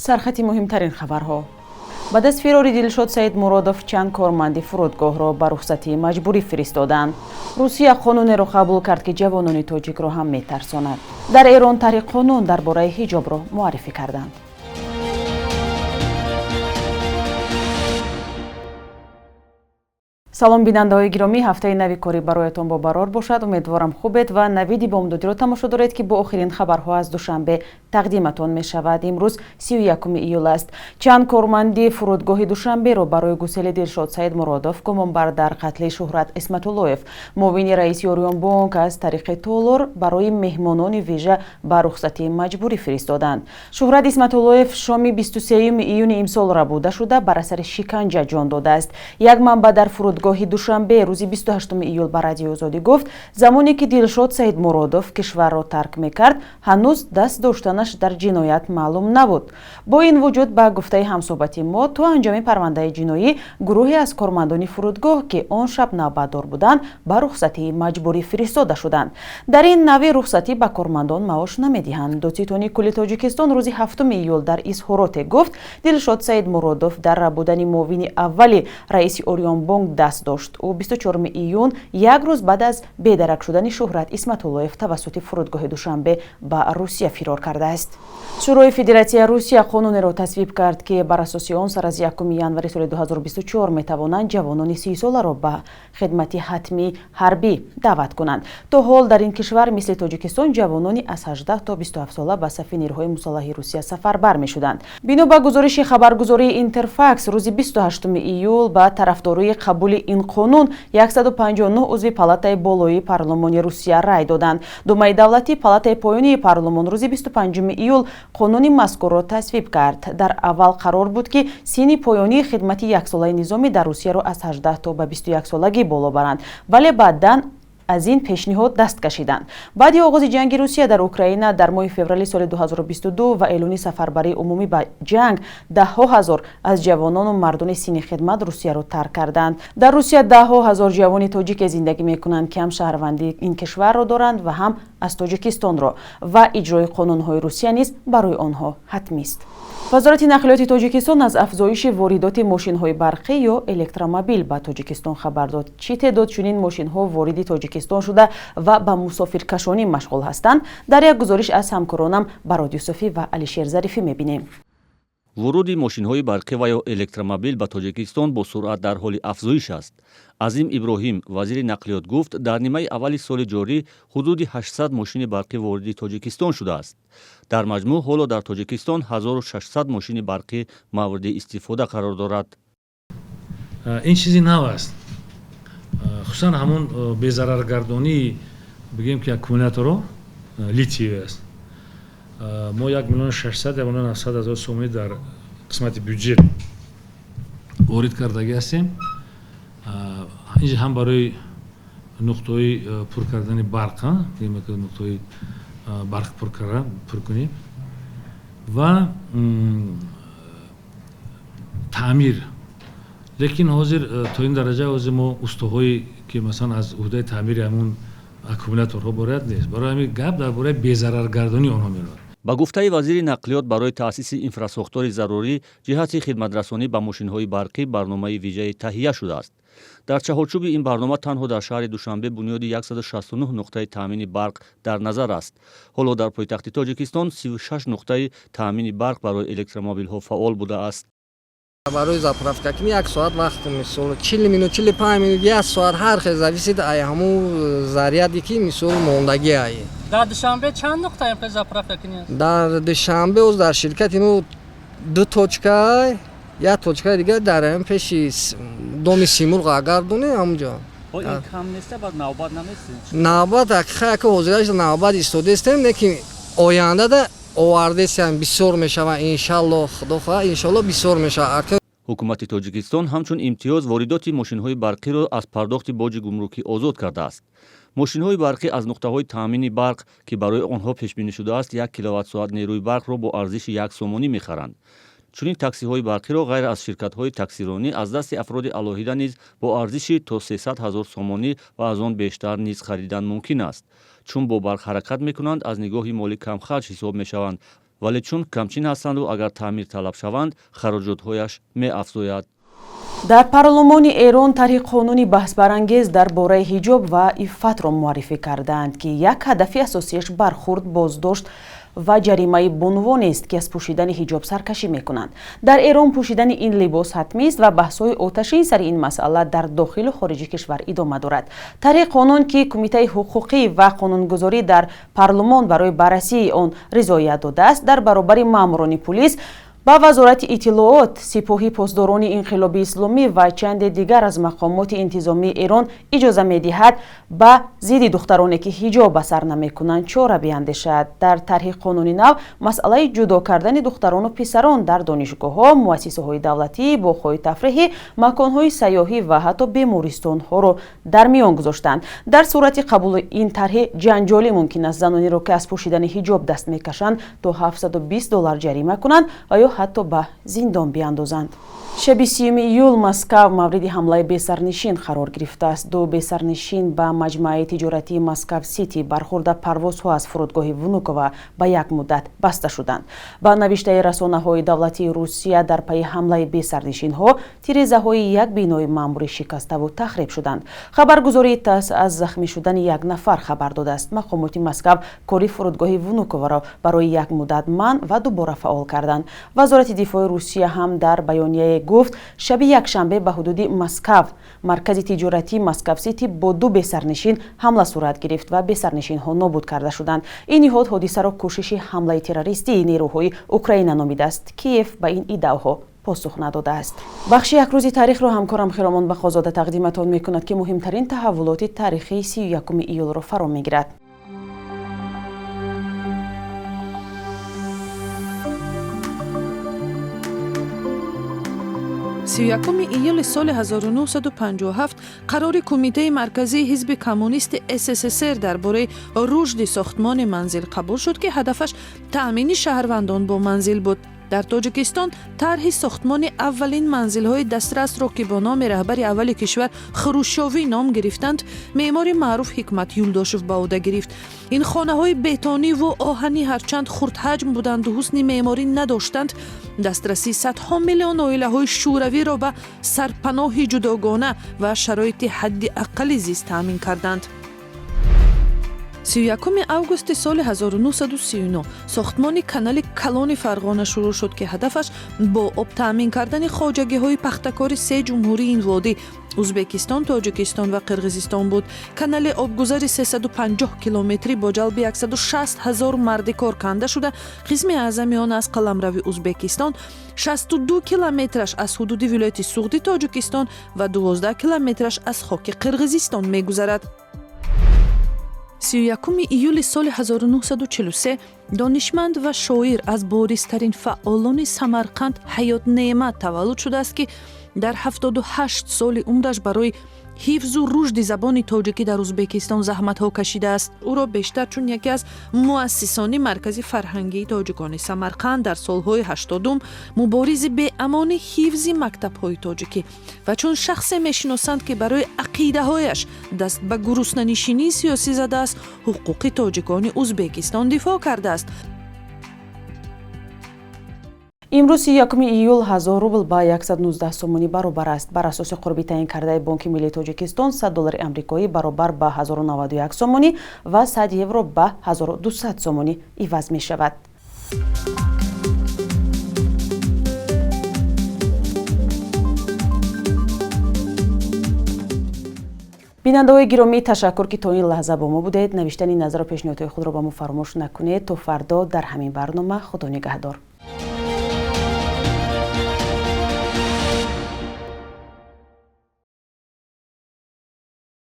سرخطی مهمترین خبرها. بعد از فراری دلشاد سید مرادوف چند کارمند فرودگاه را به رخصتی مجبوری فرستادند. روسیه قانون را قبول کرد که جوانان تاجیک را هم میترساند. در ایران طریق قانون درباره حجاب را معرفی کردند. салом бинандаҳои гиромӣ, ҳафтаи нави корӣ бароятон бо барор бошад. умедворам хубед ва навиди бомдодиро тамошо доред ки бо охирин хабарҳо аз душанбе тақдиматон мешавад. имрӯз 31 июл аст. чанд корманди фурудгоҳи душанберо барои гусели дилшод саид муродов гумонбар дар қатли шӯҳрат исматуллоев муовини раиси орион бонк аз тариқи толор барои меҳмонони вижа ба рухсатии маҷбурӣ фиристоданд. шӯҳрат исматуллоев шоми 23 июни имсол рабуда шуда бар асари шиканҷа ҷон додааст. як манбаъ дар фурудгоҳи душанбе рӯзи 28 июл ба радиои озодӣ гуфт замоне ки дилшод саид муродов кишварро тарк мекард ҳанӯз даст доштанаш дар ҷиноят маълум набуд. бо ин вуҷуд ба гуфтаи ҳамсоҳбати мо то анҷоми парвандаи ҷиноӣ гурӯҳе аз кормандони фурудгоҳ ки он шаб навбатдор буданд ба рухсатии маҷбурӣ фиристода шуданд. дар ин нави рухсатӣ ба кормандон маош намедиҳанд. додситони кулли тоҷикистон рӯзи 7 июл дар изҳороте гуфт дилшод саид муродов дар рабудани муовини аввали раиси орион бонк даст дошт. ӯ 24 июн як рӯз баъд аз бедарак шудани шӯҳрат исматуллоев тавассути фурудгоҳи душанбе ба русия фирор кардааст. шӯрои федератсияи русия қонунеро тасвиб кард ки бар асоси он сар аз 1 январи соли 2024 метавонанд ҷавонони 30-соларо ба хидмати ҳатмии ҳарбӣ даъват кунанд. то ҳол дар ин кишвар мисли тоҷикистон ҷавонони аз 18 то 27 сола ба сафи нирӯҳои мусаллаҳи русия сафарбар мешуданд. бино ба гузориши хабаргузории интерфакс рӯзи 28 июл ба тарафдории қабули ин қонун 159 узви палатаи болоии парлумони русия рай доданд. думаи давлатӣ палатаи поёнии парлумон рӯзи 25 июл қонуни мазкурро тасвиб кард. дар аввал қарор буд ки синни поёнии хидмати яксолаи низомӣ дар русияро аз 18 то ба 21 солагӣ боло баранд, вале баъдан аз ин пешниҳод даст кашиданд. баъди оғози ҷанги русия дар украина дар моҳи феврали соли 2022 ва эълони сафарбарии умумӣ ба ҷанг даҳҳо ҳазор аз ҷавонону мардони синни хидмат русияро тарк карданд. дар русия даҳҳо ҳазор ҷавони тоҷике зиндагӣ мекунанд ки ҳам шаҳрвандии ин кишварро доранд ва ҳам аз тоҷикистонро ва иҷрои қонунҳои русия низ барои онҳо ҳатмист. вазорати нақлиёти тоҷикистон аз афзоиши воридоти мошинҳои барқӣ ё электромобил ба тоҷикистон хабар дод. чӣ теъдод чунин мошинҳо вориди тоҷикистон шуда ва ба мусофиркашонӣ машғул ҳастанд? дар як гузориш аз ҳамкоронам Барод Юсуфӣ ва Алишер Зарифӣ мебинем. вуруди мошинҳои барқӣ ва ё электромобил ба тоҷикистон бо суръат дар ҳоли афзоиш аст. азим иброҳим вазири нақлиёт гуфт дар нимаи аввали соли ҷорӣ ҳудуди 800 мошини барқӣ вориди тоҷикистон шудааст. дар маҷмӯъ ҳоло дар тоҷикистон 1600 мошини барқӣ мавриди истифода қарор дорад. ин чизи нав аст. хусусан ҳамон безараргардонии бигем ки аккумуляторо литиевӣ аст. мо 1 млн 600 1 млн 700 ҳазор сомӣ дар қисмати бюджет ворид кардагӣ ҳастем. инҷа ҳам барои нуқтаҳои пур кардани барқ, нуқтаҳои барқ пур кунем ва таъмир. лекин ҳозир то ин дараҷа ҳозир мо устоҳое ки масалан аз уҳдаи таъмири ҳамон аккумуляторҳо борад нест. барои ҳамин гап дар бораи безараргардонии онҳо меравад. ба гуфтаи вазири нақлиёт барои таъсиси инфрасохтори зарурӣ ҷиҳати хидматрасонӣ ба мошинҳои барқӣ барномаи виҷаи таҳия шудааст. дар чаҳорчӯби ин барнома танҳо дар шаҳри душанбе бунёди 169 нуқтаи таъмини барқ дар назар аст. ҳоло дар пойтахти тоҷикистон 36 нуқтаи таъмини барқ барои электромобилҳо фаъол будааст. барои заправка кунӣ 1 соат вақт мисол 40 минут 45 минут 1 соат ҳар хел зависит ай ҳамун заряди ки мисол мондаги ай. дар душанбе чанд нуқта заправка кунӣ? дар душанбе оз дар ширкати мо 2 точка як точка дигар дар ҳам пеши доми Симурғ агардонем ҳамҷо. ин кам неста бад навбат наместед? навбат як ҳозираш навбат истодестем, лекин ояндада овардесиам бисёр мешава иншаллоҳ худофа иншаллоҳ бисёр мешава. ҳукумати тоҷикистон ҳамчун имтиёз воридоти мошинҳои барқиро аз пардохти боҷи гумрукӣ озод кардааст. мошинҳои барқӣ аз нуқтаҳои таъмини барқ ки барои онҳо пешбинӣ шудааст 1 киловаттсоат нерӯи барқро бо арзиши 1 сомонӣ мехаранд. чунин таксиҳои барқиро ғайр аз ширкатҳои таксиронӣ аз дасти афроди алоҳида низ бо арзиши то 300 000 сомонӣ ва аз он бештар низ харидан мумкин аст. чун бо барқ ҳаракат мекунанд аз нигоҳи молӣ камхарҷ ҳисоб мешаванд вале чун камчин ҳастанду агар таъмир талаб шаванд хароҷотҳояш меафзояд. дар парлумони эрон тарҳи қонуни баҳсбарангез дар бораи ҳиҷоб ва иффатро муаррифӣ карданд ки як ҳадафи асосияш бархурд боздошт ва ҷаримаи бунвонест ки аз пӯшидани ҳиҷоб саркашӣ мекунанд. Дар Эрон пӯшидани ин либос ҳатмист ва баҳсҳои оташин сари ин масъала дар дохилу хориҷи кишвар идома дорад. Тарҳи қонун ки Кумитаи ҳуқуқӣ ва қонунгузорӣ дар парлумон барои баррасии он ризоят додааст, дар баробари маъмурони пулис ба вазорати иттилоот, сипоҳи посдорони инқилоби исломӣ ва чанде дигар аз мақомоти интизомии Эрон иҷоза медиҳад ба зидди духтароне ки ҳиҷоб ба сар намекунанд чора биандешад. Дар тарҳи қонуни нав масъалаи ҷудо кардани духтарону писарон дар донишгоҳҳо, муассисаҳои давлатӣ, боғҳои тафриҳӣ, маконҳои сайёҳӣ ва ҳатто бемористонҳоро дар миён гузоштанд. Дар сурати қабули ин тарҳи ҷанҷолӣ мумкин аст занониро ки аз пӯшидани ҳиҷоб даст мекашанд то $720 ҷарима кунанд ва ё ҳатто ба зиндон биандозанд. Шаби 3 июл Москав мавриди ҳамлаи бесарнишин қарор гирифтааст. Ду бесарнишин ба маҷмӯаи тиҷоратии Москав Сити бархурда парвозҳо аз фурудгоҳи Внуково ба як муддат баста шуданд. Ба навиштаи расонаҳои давлатии Русия дар пайи ҳамлаи бесарнишинҳо тирезаҳои як бинои маъмурӣ шикаставу тахриб шуданд. Хабаргузории ТАСС аз захмӣ шудани як нафар хабар додааст. Мақомоти Москав кори фурудгоҳи Внуковоро барои як муддат манъ ва дубора фаъол карданд. Вазорати дифои Русия ҳам дар баёнияе гуфт, шаби якшанбе ба ҳудуди Москав, маркази тиҷоратии Москав Сити бо ду бесарнишин ҳамла сурат гирифт ва бесарнишинҳо нобуд карда шуданд. Ин ниҳод ҳодисаро кӯшиши ҳамлаи террористии нерӯҳои Украина номидааст. Киев ба ин иддаоҳо посух надодааст. бахши якрӯзи таърихро ҳамкорам Хиромон Бахозода тақдиматон мекунад ки муҳимтарин таҳаввулоти таърихии 31 июлро фаро мегирад. 31 июли соли 1957 қарори Кумитаи марказии ҳизби коммунисти СССР дар бораи рушди сохтмони манзил қабул шуд ки ҳадафаш таъмини шаҳрвандон бо манзил буд. дар Тоҷикистон тарҳи сохтмони аввалин манзилҳои дастрасро ки бо номи раҳбари аввали кишвар Хрушёвӣ ном гирифтанд, меъмори маъруф Ҳикмат Юлдошев ба ӯҳда гирифт. ин хонаҳои бетониву оҳанӣ ҳарчанд хурдҳаҷм буданду ҳусни меъморӣ надоштанд, дастрасии садҳо миллион оилаҳои шӯравиро ба сарпаноҳи ҷудогона ва шароити ҳадди аққали зист таъмин карданд. 31 августи соли 1939 сохтмони канали Калони Фарғона шурӯъ шуд ки ҳадафаш бо об таъмин кардани хоҷагиҳои пахтакори се ҷумҳурии ин водӣ Узбекистон, Тоҷикистон ва Қирғизистон буд. Канали обгузари 350 километрӣ бо ҷалби 160 000 марди кор канда шуда, қисми аъзами он аз қаламрави Узбекистон, 62 километраш аз ҳудуди вилояти Суғди Тоҷикистон ва 12 километраш аз хоки Қирғизистон мегузарад. 31 июли соли 1943 донишманд ва шоир аз боризтарин фаъолони Самарқанд Ҳаёт Неъмат таваллуд шудааст ки дар 78 соли умраш барои ҳифзу рушди забони тоҷикӣ дар Узбекистон заҳматҳо кашидааст. ӯро бештар чун яке аз муассисони маркази фарҳангии тоҷикони Самарқанд дар солҳои 80 муборизи беамони ҳифзи мактабҳои тоҷикӣ ва чун шахсе мешиносанд ки барои ақидаҳояш даст ба гуруснанишинии сиёсӣ задааст, ҳуқуқи тоҷикони Узбекистон дифоъ кардааст. имрӯз 31 июл 1000 рубл ба 119 сомонӣ баробар аст. Бар асоси қурби таъин кардаи Бонки Миллии Тоҷикистон $100 амрикоӣ баробар ба 1091 сомонӣ ва 100 евро ба 1200 сомонӣ иваз мешавад. бинандаҳои гиромӣ, ташаккур ки то ин лаҳза бо мо будед. навиштани назару пешниҳодҳои худро ба мо фаромӯш накунед. То фардо дар ҳамин барнома худо нигаҳдор.